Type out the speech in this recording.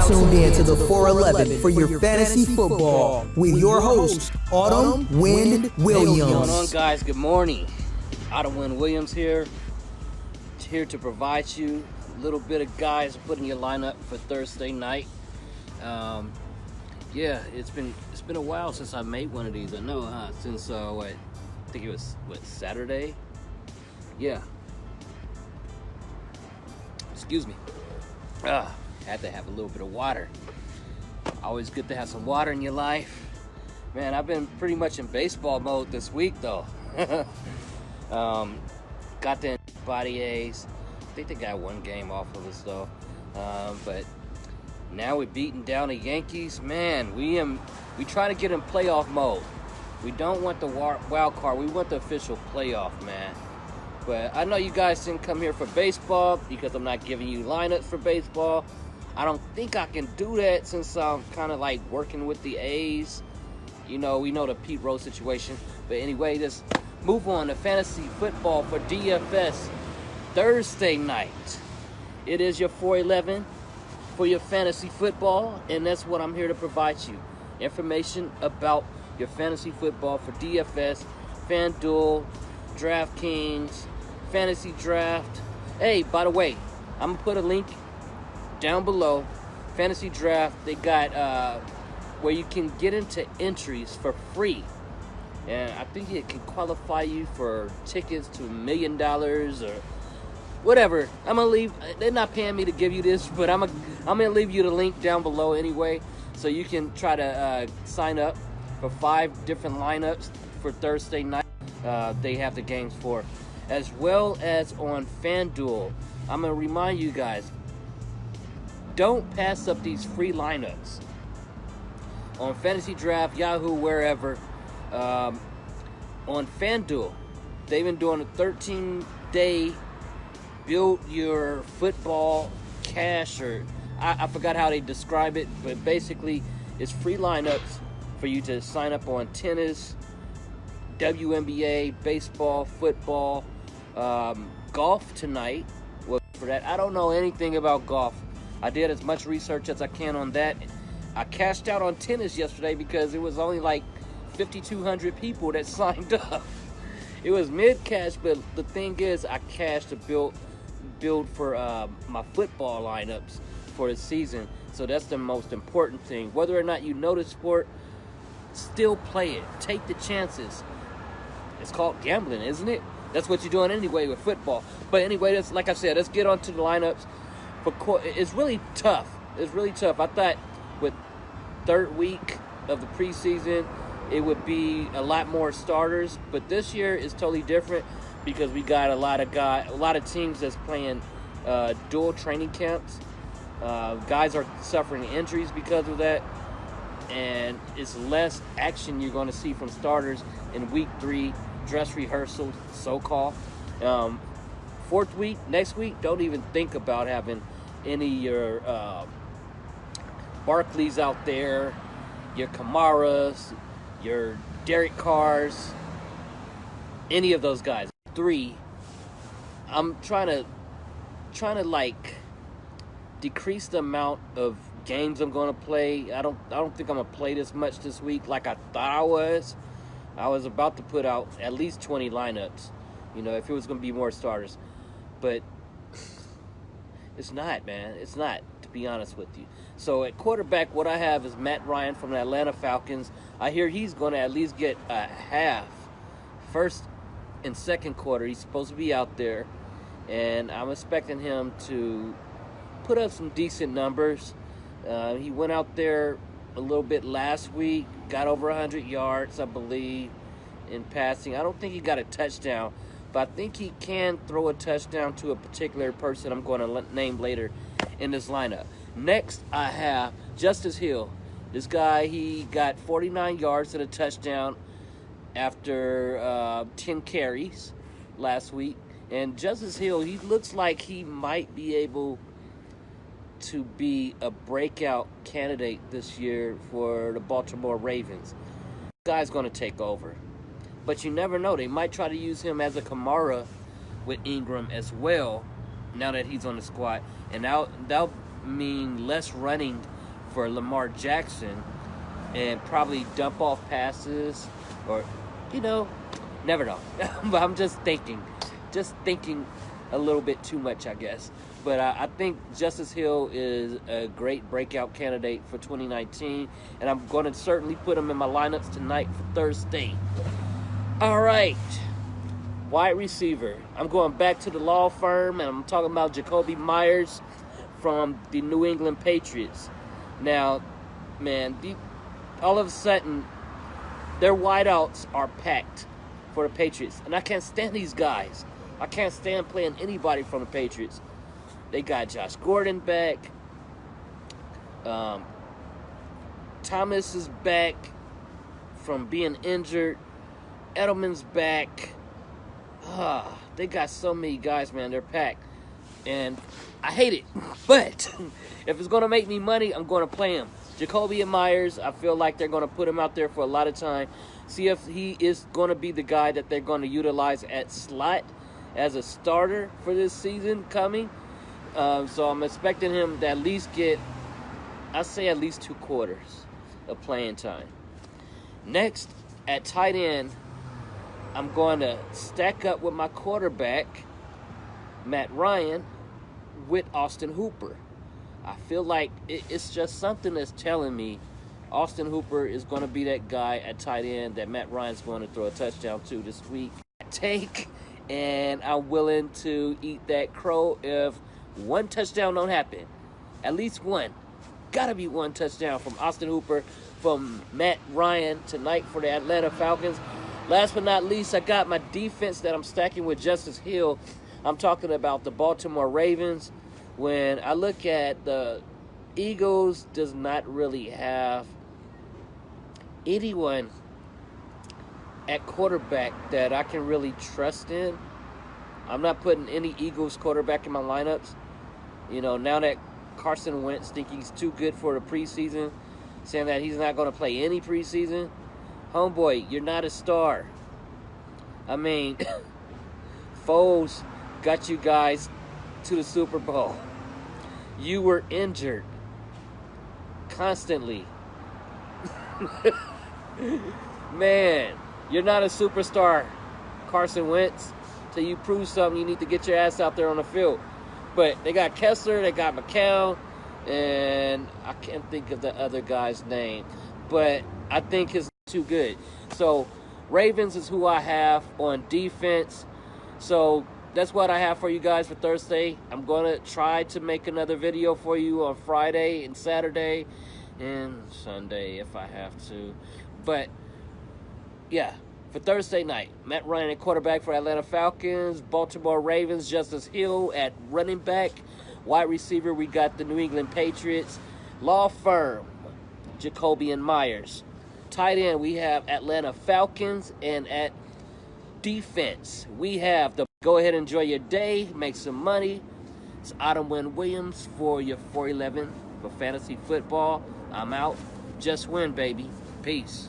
tuned in to the 411 for your fantasy football with your host, Autumn Wind Williams. What's going on, guys? Good morning. Autumn Wind Williams here to provide you a little bit of guys putting your lineup for Thursday night. Yeah, it's been a while since I made one of these. I know, since I think it was Saturday. Yeah. Excuse me. Had to have a little bit of water. Always good to have some water in your life. Man, I've been pretty much in baseball mode this week, though. Got the body A's. I think they got one game off of us, though. But now we're beating down the Yankees. Man, we try to get in playoff mode. We don't want the wild card. We want the official playoff, man. But I know you guys didn't come here for baseball because I'm not giving you lineups for baseball. I don't think I can do that since I'm kind of like working with the A's. You know, we know the Pete Rose situation. But anyway, let's move on to fantasy football for DFS Thursday night. It is your 411 for your fantasy football, and that's what I'm here to provide you. Information about your fantasy football for DFS, FanDuel, DraftKings, Fantasy Draft. Hey, by the way, I'm going to put a link down below. Fantasy Draft, they got where you can get into entries for free. And I think it can qualify you for tickets to $1 million or whatever. I'm going to leave. They're not paying me to give you this, but I'm going to leave you the link down below anyway. So you can try to sign up for 5 different lineups for Thursday night. They have the games for, as well as on FanDuel. I'm going to remind you guys, don't pass up these free lineups. On Fantasy Draft, Yahoo, wherever, on FanDuel, they've been doing a 13-day build your football cash, or I forgot how they describe it, but basically it's free lineups for you to sign up on tennis, WNBA, baseball, football, golf tonight. Well, for that, I don't know anything about golf. I did as much research as I can on that. I cashed out on tennis yesterday because it was only like 5,200 people that signed up. It was mid-cash, but the thing is, I cashed to build for my football lineups for the season. So that's the most important thing. Whether or not you know the sport, still play it. Take the chances. It's called gambling, isn't it? That's what you're doing anyway with football. But anyway, that's, like I said, let's get on to the lineups. It's really tough. It's really tough. I thought with third week of the preseason, it would be a lot more starters. But this year is totally different because we got a lot of teams that's playing dual training camps. Guys are suffering injuries because of that. And it's less action you're going to see from starters in week 3, dress rehearsal, so-called. Fourth week, next week, don't even think about having any of your Barkleys out there, your Kamaras, your Derek Carrs, any of those guys. 3, I'm trying to like decrease the amount of games I'm going to play. I don't think I'm going to play this much this week like I thought I was. I was about to put out at least 20 lineups, you know, if it was going to be more starters. But it's not, man. It's not, to be honest with you. So at quarterback, what I have is Matt Ryan from the Atlanta Falcons. I hear he's going to at least get a half. First and second quarter, he's supposed to be out there. And I'm expecting him to put up some decent numbers. He went out there a little bit last week, got over 100 yards, I believe, in passing. I don't think he got a touchdown, but I think he can throw a touchdown to a particular person I'm going to name later in this lineup. Next, I have Justice Hill. This guy, he got 49 yards and a touchdown after 10 carries last week. And Justice Hill, he looks like he might be able to be a breakout candidate this year for the Baltimore Ravens. This guy's going to take over. But you never know. They might try to use him as a Kamara with Ingram as well now that he's on the squad. And that'll mean less running for Lamar Jackson and probably dump off passes or, you know, never know. But I'm just thinking a little bit too much, I guess. But I think Justice Hill is a great breakout candidate for 2019, and I'm going to certainly put him in my lineups tonight for Thursday. All right, wide receiver. I'm going back to the law firm, and I'm talking about Jacoby Myers from the New England Patriots. Now, man, all of a sudden, their wideouts are packed for the Patriots, and I can't stand these guys. I can't stand playing anybody from the Patriots. They got Josh Gordon back. Thomas is back from being injured. Edelman's back. They got so many guys, man. They're packed. And I hate it. But if it's going to make me money, I'm going to play him. Jacoby and Myers, I feel like they're going to put him out there for a lot of time. See if he is going to be the guy that they're going to utilize at slot as a starter for this season coming. So I'm expecting him to at least get, I'd say at least 2 quarters of playing time. Next, at tight end, I'm going to stack up with my quarterback, Matt Ryan, with Austin Hooper. I feel like it's just something that's telling me Austin Hooper is going to be that guy at tight end that Matt Ryan's going to throw a touchdown to this week. And I'm willing to eat that crow if one touchdown don't happen. At least one. Gotta be one touchdown from Austin Hooper, from Matt Ryan tonight for the Atlanta Falcons. Last but not least, I got my defense that I'm stacking with Justice Hill. I'm talking about the Baltimore Ravens. When I look at the Eagles, does not really have anyone at quarterback that I can really trust in. I'm not putting any Eagles quarterback in my lineups. You know, now that Carson Wentz think he's too good for the preseason, saying that he's not going to play any preseason. Homeboy, you're not a star. I mean, Foles got you guys to the Super Bowl. You were injured constantly. Man, you're not a superstar, Carson Wentz. So you prove something, you need to get your ass out there on the field. But they got Kessler, they got McCown, and I can't think of the other guy's name. But I think it's too good. So Ravens is who I have on defense. So that's what I have for you guys for Thursday. I'm going to try to make another video for you on Friday and Saturday and Sunday if I have to. But, yeah. For Thursday night, Matt Ryan at quarterback for Atlanta Falcons, Baltimore Ravens, Justice Hill at running back, wide receiver, we got the New England Patriots, law firm, Jacoby and Myers. Tight end, we have Atlanta Falcons, and at defense, we have the go ahead and enjoy your day, make some money. It's Autumn Wynn Williams for your 411 for fantasy football. I'm out. Just win, baby. Peace.